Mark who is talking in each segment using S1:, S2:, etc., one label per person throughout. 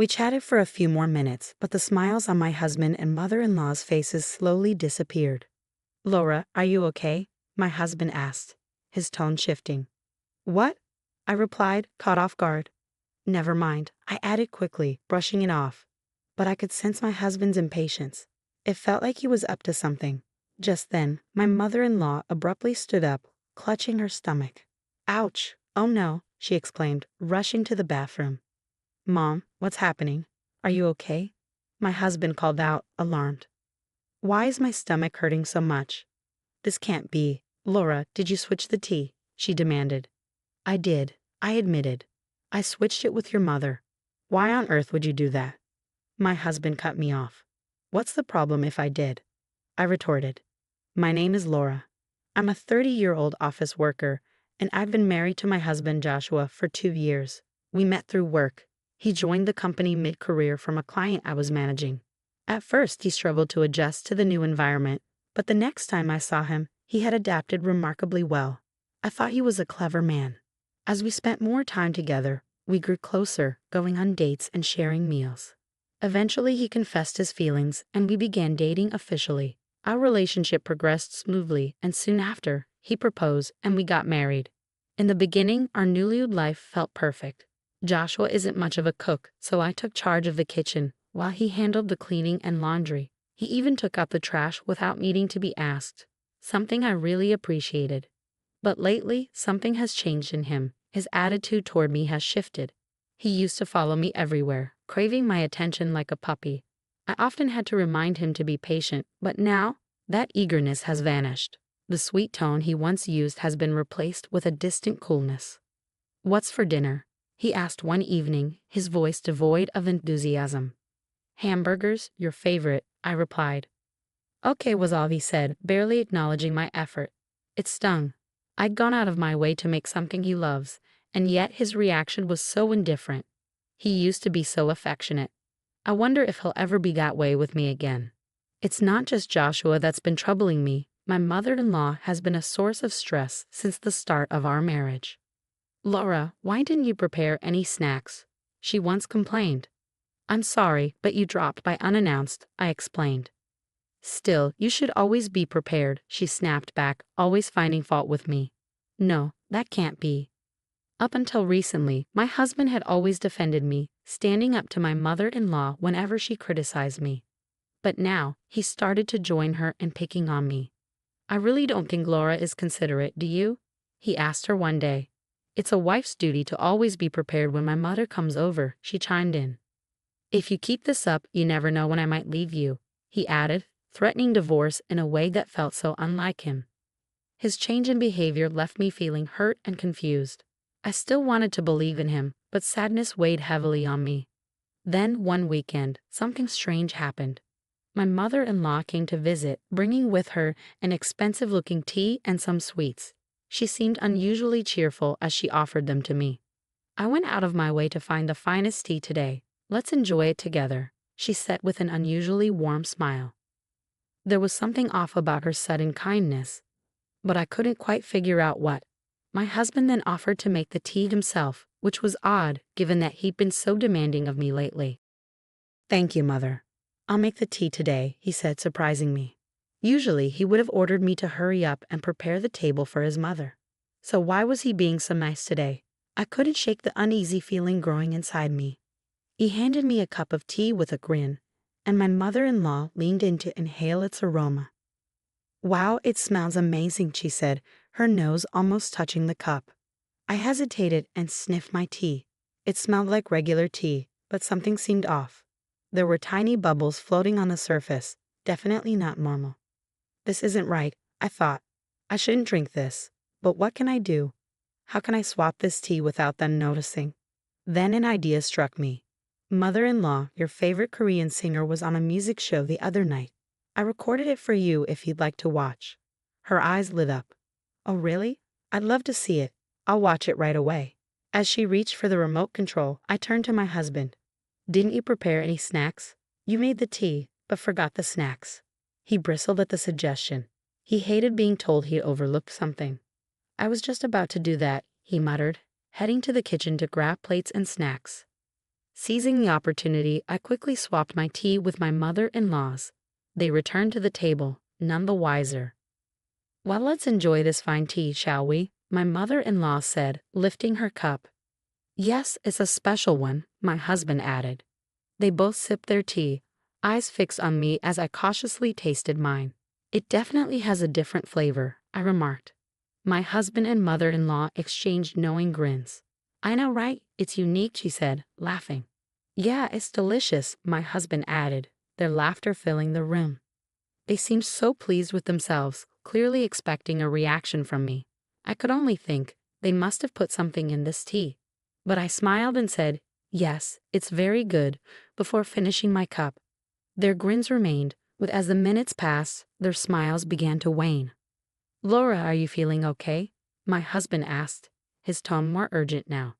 S1: We chatted for a few more minutes, but the smiles on my husband and mother-in-law's faces slowly disappeared. "Laura, are you okay?" my husband asked, his tone shifting. "What?" I replied, caught off guard. "Never mind," I added quickly, brushing it off. But I could sense my husband's impatience. It felt like he was up to something. Just then, my mother-in-law abruptly stood up, clutching her stomach. "Ouch! Oh no," she exclaimed, rushing to the bathroom. "Mom, what's happening? Are you okay?" my husband called out, alarmed. "Why is my stomach hurting so much?" "This can't be. Laura, did you switch the tea?" she demanded. "I did," I admitted. "I switched it with your mother." "Why on earth would you do that?" My husband cut me off. "What's the problem if I did?" I retorted. "My name is Laura. I'm a 30-year-old office worker, and I've been married to my husband Joshua for 2 years. We met through work. He joined the company mid-career from a client I was managing. At first, he struggled to adjust to the new environment, but the next time I saw him, he had adapted remarkably well. I thought he was a clever man. As we spent more time together, we grew closer, going on dates and sharing meals. Eventually, he confessed his feelings, and we began dating officially. Our relationship progressed smoothly, and soon after, he proposed and we got married. In the beginning, our newlywed life felt perfect. Joshua isn't much of a cook, so I took charge of the kitchen, while he handled the cleaning and laundry. He even took out the trash without needing to be asked, something I really appreciated. But lately, something has changed in him. His attitude toward me has shifted. He used to follow me everywhere, craving my attention like a puppy. I often had to remind him to be patient, but now, that eagerness has vanished. The sweet tone he once used has been replaced with a distant coolness. "What's for dinner?" he asked one evening, his voice devoid of enthusiasm. "Hamburgers, your favorite," I replied. "Okay," was all he said, barely acknowledging my effort. It stung. I'd gone out of my way to make something he loves, and yet his reaction was so indifferent. He used to be so affectionate. I wonder if he'll ever be that way with me again. It's not just Joshua that's been troubling me. My mother-in-law has been a source of stress since the start of our marriage. "Laura, why didn't you prepare any snacks?" she once complained. "I'm sorry, but you dropped by unannounced," I explained. "Still, you should always be prepared," she snapped back, always finding fault with me. No, that can't be. Up until recently, my husband had always defended me, standing up to my mother-in-law whenever she criticized me. But now, he started to join her in picking on me. "I really don't think Laura is considerate, do you?" he asked her one day. "It's a wife's duty to always be prepared when my mother comes over," she chimed in. "If you keep this up, you never know when I might leave you," he added, threatening divorce in a way that felt so unlike him. His change in behavior left me feeling hurt and confused. I still wanted to believe in him, but sadness weighed heavily on me. Then, one weekend, something strange happened. My mother-in-law came to visit, bringing with her an expensive-looking tea and some sweets. She seemed unusually cheerful as she offered them to me. "I went out of my way to find the finest tea today. Let's enjoy it together," she said with an unusually warm smile. There was something off about her sudden kindness, but I couldn't quite figure out what. My husband then offered to make the tea himself, which was odd given that he'd been so demanding of me lately. "Thank you, Mother. I'll make the tea today," he said, surprising me. Usually, he would have ordered me to hurry up and prepare the table for his mother. So why was he being so nice today? I couldn't shake the uneasy feeling growing inside me. He handed me a cup of tea with a grin, and my mother-in-law leaned in to inhale its aroma. "Wow, it smells amazing," she said, her nose almost touching the cup. I hesitated and sniffed my tea. It smelled like regular tea, but something seemed off. There were tiny bubbles floating on the surface, definitely not normal. This isn't right, I thought. I shouldn't drink this. But what can I do? How can I swap this tea without them noticing? Then an idea struck me. "Mother-in-law, your favorite Korean singer was on a music show the other night. I recorded it for you if you'd like to watch." Her eyes lit up. "Oh, really? I'd love to see it. I'll watch it right away." As she reached for the remote control, I turned to my husband. "Didn't you prepare any snacks? You made the tea, but forgot the snacks." He bristled at the suggestion. He hated being told he had overlooked something. "I was just about to do that," he muttered, heading to the kitchen to grab plates and snacks. Seizing the opportunity, I quickly swapped my tea with my mother-in-law's. They returned to the table, none the wiser. "Well, let's enjoy this fine tea, shall we?" my mother-in-law said, lifting her cup. "Yes, it's a special one," my husband added. They both sipped their tea, eyes fixed on me as I cautiously tasted mine. "It definitely has a different flavor," I remarked. My husband and mother-in-law exchanged knowing grins. "I know, right? It's unique," she said, laughing. "Yeah, it's delicious," my husband added, their laughter filling the room. They seemed so pleased with themselves, clearly expecting a reaction from me. I could only think, they must have put something in this tea. But I smiled and said, "Yes, it's very good," before finishing my cup. Their grins remained, but as the minutes passed, their smiles began to wane. "Laura, are you feeling okay?" my husband asked, his tone more urgent now.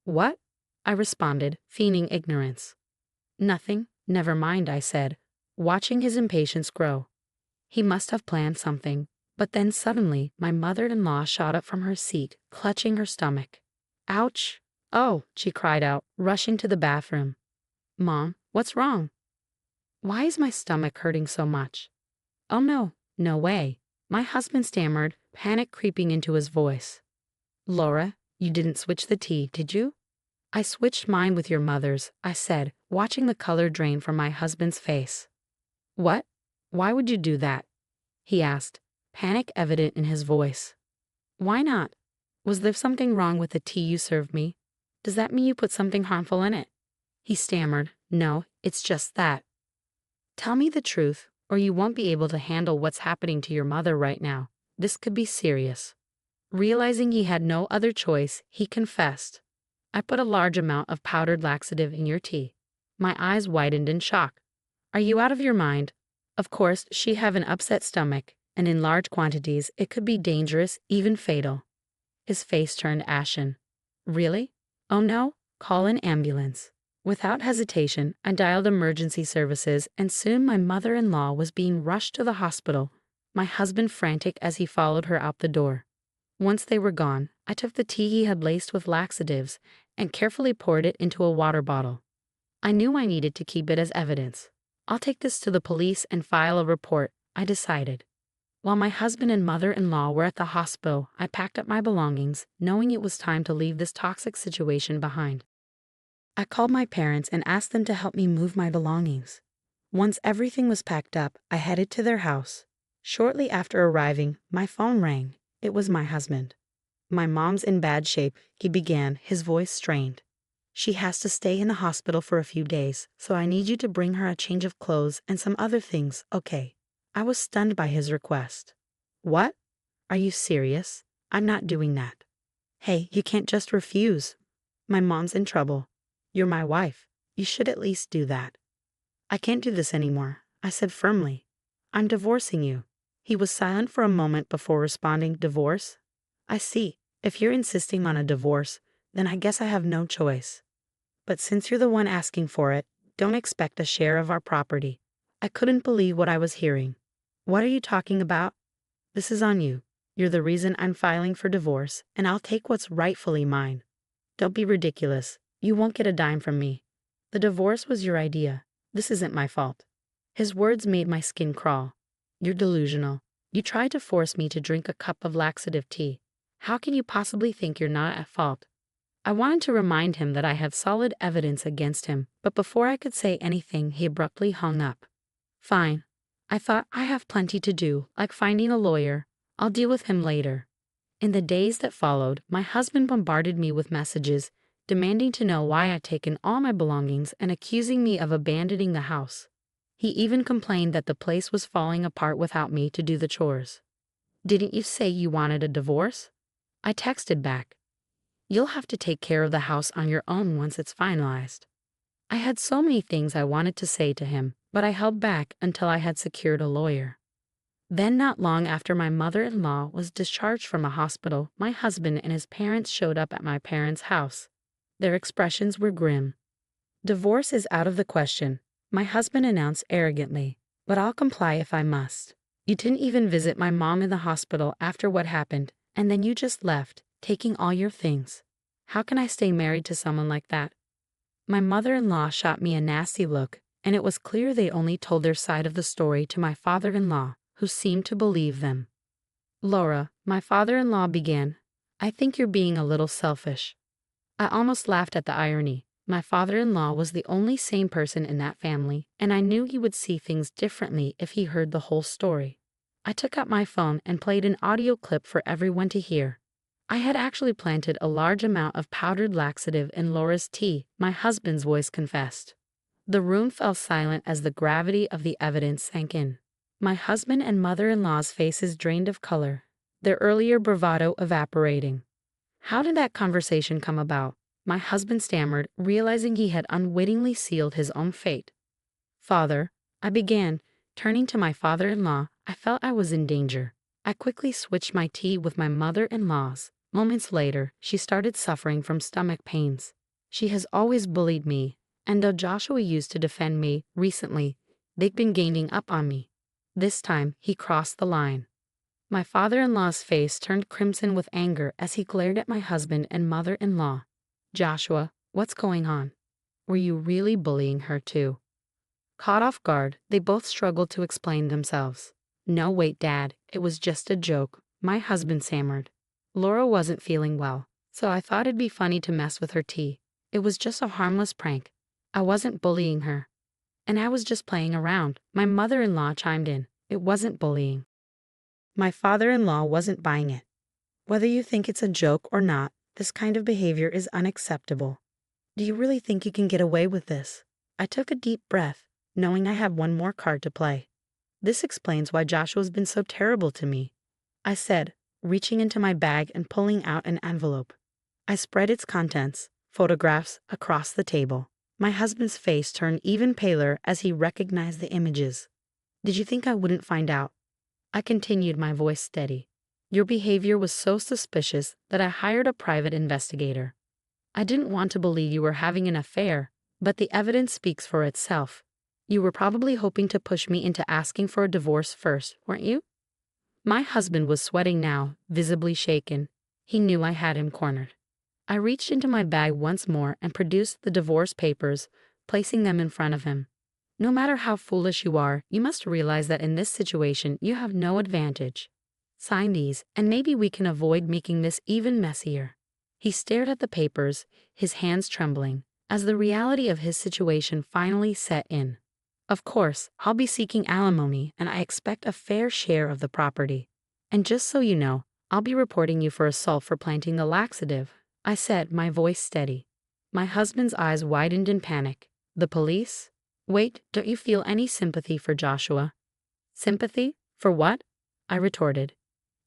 S1: "What?" I responded, feigning ignorance. "Nothing, never mind," I said, watching his impatience grow. He must have planned something, but then suddenly my mother-in-law shot up from her seat, clutching her stomach. "Ouch! Oh," she cried out, rushing to the bathroom. "Mom, what's wrong? Why is my stomach hurting so much?" "Oh no, no way," my husband stammered, panic creeping into his voice. "Laura, you didn't switch the tea, did you?" "I switched mine with your mother's," I said, watching the color drain from my husband's face. "What? Why would you do that?" he asked, panic evident in his voice. "Why not? Was there something wrong with the tea you served me? Does that mean you put something harmful in it?" He stammered, "No, it's just that." "Tell me the truth, or you won't be able to handle what's happening to your mother right now. This could be serious." Realizing he had no other choice, he confessed, "I put a large amount of powdered laxative in your tea." My eyes widened in shock. "Are you out of your mind? Of course, she have an upset stomach, and in large quantities it could be dangerous, even fatal." His face turned ashen. "Really? Oh no? Call an ambulance." Without hesitation, I dialed emergency services, and soon my mother-in-law was being rushed to the hospital, my husband frantic as he followed her out the door. Once they were gone, I took the tea he had laced with laxatives and carefully poured it into a water bottle. I knew I needed to keep it as evidence. "I'll take this to the police and file a report," I decided. While my husband and mother-in-law were at the hospital, I packed up my belongings, knowing it was time to leave this toxic situation behind. I called my parents and asked them to help me move my belongings. Once everything was packed up, I headed to their house. Shortly after arriving, my phone rang. It was my husband. "My mom's in bad shape," he began, his voice strained. "She has to stay in the hospital for a few days, so I need you to bring her a change of clothes and some other things, okay?" I was stunned by his request. "What? Are you serious? I'm not doing that." "Hey, you can't just refuse. My mom's in trouble. You're my wife. You should at least do that." "I can't do this anymore," I said firmly. "I'm divorcing you." He was silent for a moment before responding, "Divorce? I see. If you're insisting on a divorce, then I guess I have no choice. But since you're the one asking for it, don't expect a share of our property." I couldn't believe what I was hearing. "What are you talking about? This is on you. You're the reason I'm filing for divorce, and I'll take what's rightfully mine." "Don't be ridiculous. You won't get a dime from me. The divorce was your idea. This isn't my fault." His words made my skin crawl. "You're delusional. You tried to force me to drink a cup of laxative tea. How can you possibly think you're not at fault?" I wanted to remind him that I had solid evidence against him, but before I could say anything, he abruptly hung up. "Fine. I thought I have plenty to do, like finding a lawyer. I'll deal with him later." In the days that followed, my husband bombarded me with messages, demanding to know why I'd taken all my belongings and accusing me of abandoning the house. He even complained that the place was falling apart without me to do the chores. "Didn't you say you wanted a divorce?" I texted back. "You'll have to take care of the house on your own once it's finalized." I had so many things I wanted to say to him, but I held back until I had secured a lawyer. Then, not long after my mother-in-law was discharged from a hospital, my husband and his parents showed up at my parents' house. Their expressions were grim. "Divorce is out of the question," my husband announced arrogantly, "but I'll comply if I must. You didn't even visit my mom in the hospital after what happened, and then you just left, taking all your things. How can I stay married to someone like that?" My mother-in-law shot me a nasty look, and it was clear they only told their side of the story to my father-in-law, who seemed to believe them. Laura, my father-in-law began, I think you're being a little selfish. I almost laughed at the irony. My father-in-law was the only sane person in that family, and I knew he would see things differently if he heard the whole story. I took out my phone and played an audio clip for everyone to hear. I had actually planted a large amount of powdered laxative in Laura's tea, my husband's voice confessed. The room fell silent as the gravity of the evidence sank in. My husband and mother-in-law's faces drained of color, their earlier bravado evaporating. How did that conversation come about? My husband stammered, realizing he had unwittingly sealed his own fate. Father, I began, turning to my father-in-law. I felt I was in danger. I quickly switched my tea with my mother-in-law's. Moments later, she started suffering from stomach pains. She has always bullied me, and though Joshua used to defend me, recently, they've been ganging up on me. This time, he crossed the line. My father-in-law's face turned crimson with anger as he glared at my husband and mother-in-law. Joshua, what's going on? Were you really bullying her too? Caught off guard, they both struggled to explain themselves. No, wait, Dad, it was just a joke, my husband stammered. Laura wasn't feeling well, so I thought it'd be funny to mess with her tea. It was just a harmless prank. I wasn't bullying her. And I was just playing around, my mother-in-law chimed in. It wasn't bullying. My father-in-law wasn't buying it. Whether you think it's a joke or not, this kind of behavior is unacceptable. Do you really think you can get away with this? I took a deep breath, knowing I had one more card to play. This explains why Joshua's been so terrible to me, I said, reaching into my bag and pulling out an envelope. I spread its contents, photographs, across the table. My husband's face turned even paler as he recognized the images. Did you think I wouldn't find out? I continued, my voice steady. Your behavior was so suspicious that I hired a private investigator. I didn't want to believe you were having an affair, but the evidence speaks for itself. You were probably hoping to push me into asking for a divorce first, weren't you? My husband was sweating now, visibly shaken. He knew I had him cornered. I reached into my bag once more and produced the divorce papers, placing them in front of him. No matter how foolish you are, you must realize that in this situation you have no advantage. Sign these, and maybe we can avoid making this even messier. He stared at the papers, his hands trembling, as the reality of his situation finally set in. Of course, I'll be seeking alimony, and I expect a fair share of the property. And just so you know, I'll be reporting you for assault for planting the laxative, I said, my voice steady. My husband's eyes widened in panic. The police? Wait, don't you feel any sympathy for Joshua? Sympathy? For what? I retorted.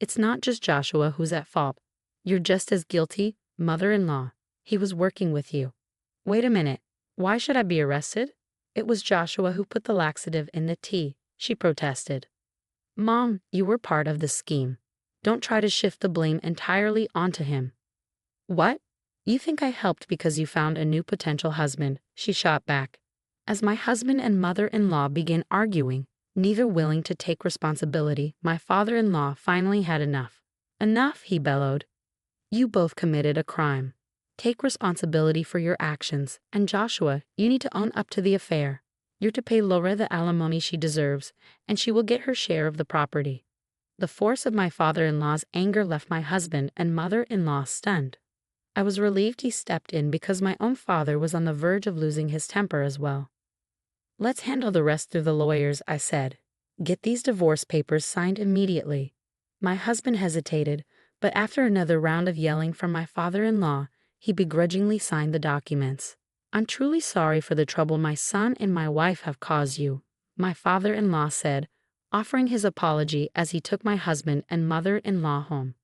S1: It's not just Joshua who's at fault. You're just as guilty, mother-in-law. He was working with you. Wait a minute. Why should I be arrested? It was Joshua who put the laxative in the tea, she protested. Mom, you were part of the scheme. Don't try to shift the blame entirely onto him. What? You think I helped because you found a new potential husband, she shot back. As my husband and mother-in-law began arguing, neither willing to take responsibility, my father-in-law finally had enough. Enough, he bellowed. You both committed a crime. Take responsibility for your actions, and Joshua, you need to own up to the affair. You're to pay Laura the alimony she deserves, and she will get her share of the property. The force of my father-in-law's anger left my husband and mother-in-law stunned. I was relieved he stepped in because my own father was on the verge of losing his temper as well. Let's handle the rest through the lawyers, I said. Get these divorce papers signed immediately. My husband hesitated, but after another round of yelling from my father-in-law, he begrudgingly signed the documents. I'm truly sorry for the trouble my son and my wife have caused you, my father-in-law said, offering his apology as he took my husband and mother-in-law home.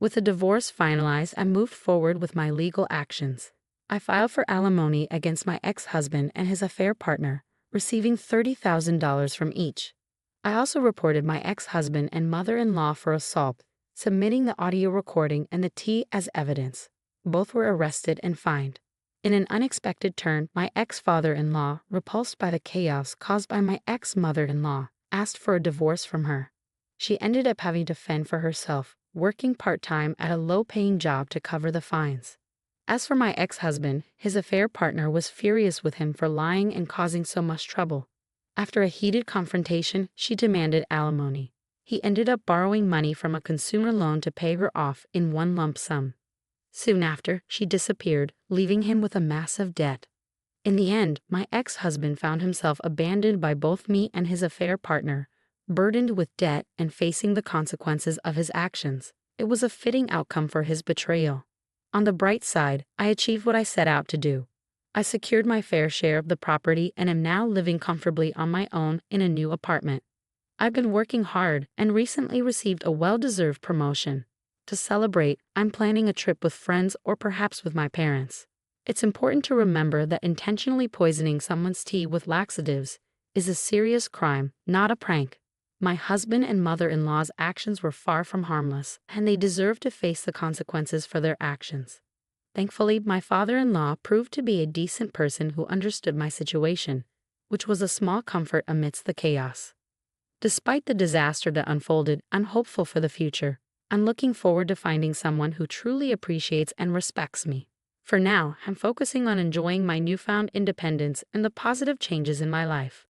S1: With the divorce finalized, I moved forward with my legal actions. I filed for alimony against my ex-husband and his affair partner, receiving $30,000 from each. I also reported my ex-husband and mother-in-law for assault, submitting the audio recording and the tea as evidence. Both were arrested and fined. In an unexpected turn, my ex-father-in-law, repulsed by the chaos caused by my ex-mother-in-law, asked for a divorce from her. She ended up having to fend for herself, working part-time at a low-paying job to cover the fines. As for my ex-husband, his affair partner was furious with him for lying and causing so much trouble. After a heated confrontation, she demanded alimony. He ended up borrowing money from a consumer loan to pay her off in one lump sum. Soon after, she disappeared, leaving him with a massive debt. In the end, my ex-husband found himself abandoned by both me and his affair partner, burdened with debt and facing the consequences of his actions. It was a fitting outcome for his betrayal. On the bright side, I achieved what I set out to do. I secured my fair share of the property and am now living comfortably on my own in a new apartment. I've been working hard and recently received a well-deserved promotion. To celebrate, I'm planning a trip with friends or perhaps with my parents. It's important to remember that intentionally poisoning someone's tea with laxatives is a serious crime, not a prank. My husband and mother-in-law's actions were far from harmless, and they deserve to face the consequences for their actions. Thankfully, my father-in-law proved to be a decent person who understood my situation, which was a small comfort amidst the chaos. Despite the disaster that unfolded, I'm hopeful for the future. I'm looking forward to finding someone who truly appreciates and respects me. For now, I'm focusing on enjoying my newfound independence and the positive changes in my life.